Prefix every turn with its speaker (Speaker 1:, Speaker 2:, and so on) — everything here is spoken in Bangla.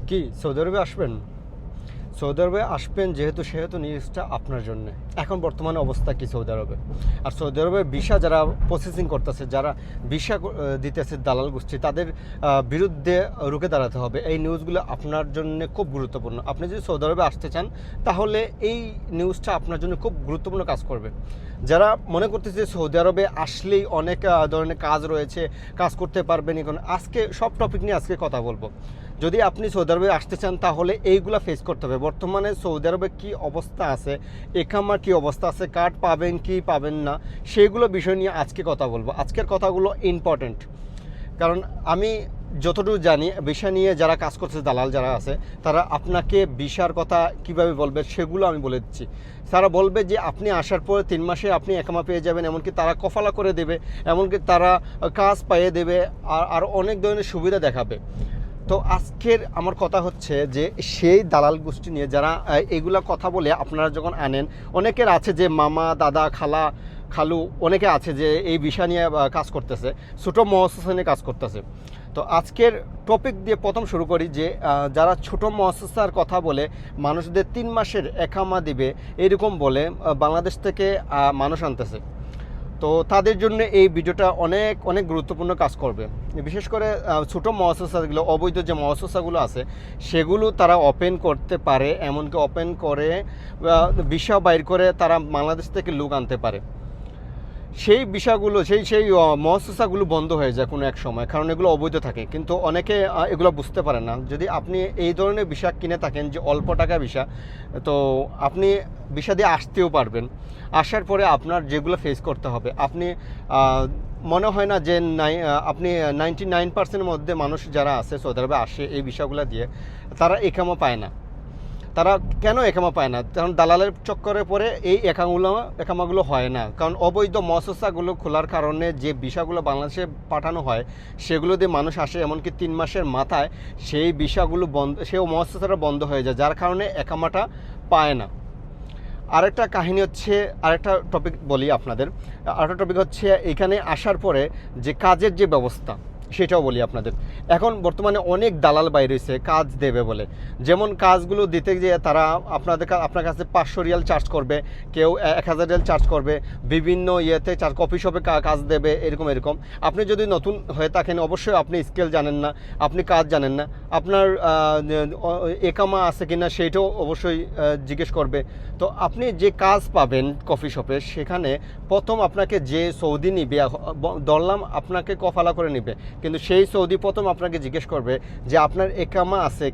Speaker 1: কি সৌদি আরবে আসবেন? সৌদি আরবে আসবেন সেহেতু নিউজটা আপনার জন্য। এখন বর্তমানে অবস্থা কি সৌদি আরবে? আর সৌদি আরবে ভিসা যারা প্রসেসিং করতেছে, যারা ভিসা দিতেছে দালাল গোষ্ঠী, তাদের বিরুদ্ধে রুখে দাঁড়াতে হবে। এই নিউজগুলো আপনার জন্য খুব গুরুত্বপূর্ণ। আপনি যদি সৌদি আরবে আসতে চান তাহলে এই নিউজটা আপনার জন্য খুব গুরুত্বপূর্ণ কাজ করবে। যারা মনে করতেছে সৌদি আরবে আসলেই অনেক ধরনের কাজ রয়েছে, কাজ করতে পারবেন, এখন আজকে সব টপিক নিয়ে আজকে কথা বলবো। যদি আপনি সৌদি আরবে আসতে চান তাহলে এইগুলা ফেস করতে হবে। বর্তমানে সৌদি আরবে কী অবস্থা আছে, একামার কী অবস্থা আছে, কার্ড পাবেন কি পাবেন না, সেইগুলো বিষয় নিয়ে আজকে কথা বলবো। আজকের কথাগুলো ইম্পর্ট্যান্ট, কারণ আমি যতটুকু জানি ভিসা নিয়ে যারা কাজ করছে, দালাল যারা আছে, তারা আপনাকে ভিসার কথা কিভাবে বলবে সেগুলো আমি বলে দিচ্ছি। তারা বলবে যে আপনি আসার পরে 3 মাসে আপনি একামা পেয়ে যাবেন, এমনকি তারা কফালা করে দেবে, এমনকি তারা কাজ পাইয়ে দেবে, আর অনেক ধরনের সুবিধা দেখাবে। তো আজকের আমার কথা হচ্ছে যে সেই দালাল গোষ্ঠী নিয়ে যারা এগুলা কথা বলে আপনারা যখন আনেন, অনেকের আছে যে মামা, দাদা, খালা, খালু, অনেকে আছে যে এই বিষয় নিয়ে কাজ করতেছে, ছোটো মহাসেসা নিয়ে কাজ করতেছে। তো আজকের টপিক দিয়ে প্রথম শুরু করি যে যারা ছোটো মহাসেসার কথা বলে মানুষদের 3 মাসের একামা দিবে এরকম বলে বাংলাদেশ থেকে মানুষ আনতেছে। তো তাদের জন্য এই ভিডিওটা অনেক অনেক গুরুত্বপূর্ণ কাজ করবে। বিশেষ করে ছোটো মহাসেসাগুলো, অবৈধ যে মহাসেসাগুলো আছে সেগুলো তারা ওপেন করতে পারে, এমনকি ওপেন করে ভিসা বাইর করে তারা বাংলাদেশ থেকে লোক আনতে পারে। সেই বিষয়গুলো সেই মহাসেসাগুলো বন্ধ হয়ে যায় কোনো এক সময়, কারণ এগুলো অবৈধ থাকে, কিন্তু অনেকে এগুলো বুঝতে পারে না। যদি আপনি এই ধরনের ভিসা কিনে থাকেন যে অল্প টাকা ভিসা, তো আপনি ভিসা দিয়ে আসতেও পারবেন। আসার পরে আপনার যেগুলো ফেস করতে হবে, আপনি মনে হয় না যে আপনি 99% মধ্যে মানুষ যারা আছে সৌদি আরবে আসে এই বিষয়গুলো দিয়ে, তারা একামা পায় না। তারা কেন একামা পায় না? কারণ দালালের চক্করে পরে এই একামাগুলো হয় না। কারণ অবৈধ মহাসেসাগুলো খোলার কারণে যে ভিসাগুলো বাংলাদেশে পাঠানো হয় সেগুলো দিয়ে মানুষ আসে, এমনকি 3 মাসের মাথায় সেই ভিসাগুলো বন্ধ, সেই মহাসেসাটা বন্ধ হয়ে যায়, যার কারণে একামাটা পায় না। আরেকটা কাহিনী হচ্ছে, আরেকটা টপিক বলি আপনাদের। আরেকটা টপিক হচ্ছে এখানে আসার পরে যে কাজের যে ব্যবস্থা সেটাও বলি আপনাদের। এখন বর্তমানে অনেক দালাল বাইরে হয়েছে কাজ দেবে বলে, যেমন কাজগুলো দিতে গিয়ে তারা আপনার কাছে 500 রিয়াল চার্জ করবে, কেউ 1000 রিয়াল চার্জ করবে, বিভিন্ন ইয়েতে কফি শপে কাজ দেবে, এরকম। আপনি যদি নতুন হয়ে থাকেন অবশ্যই আপনি স্কেল জানেন না, আপনি কাজ জানেন না, আপনার একামা আছে কিনা সেইটাও অবশ্যই জিজ্ঞেস করবে। তো আপনি যে কাজ পাবেন কফি শপে, সেখানে প্রথম আপনাকে যে সৌদি নিবে, ধরলাম আপনাকে কফালা করে নিবে, কিন্তু সেই সৌদি প্রথম আপনাকে জিজ্ঞেস করবে যে আপনার একামা আছে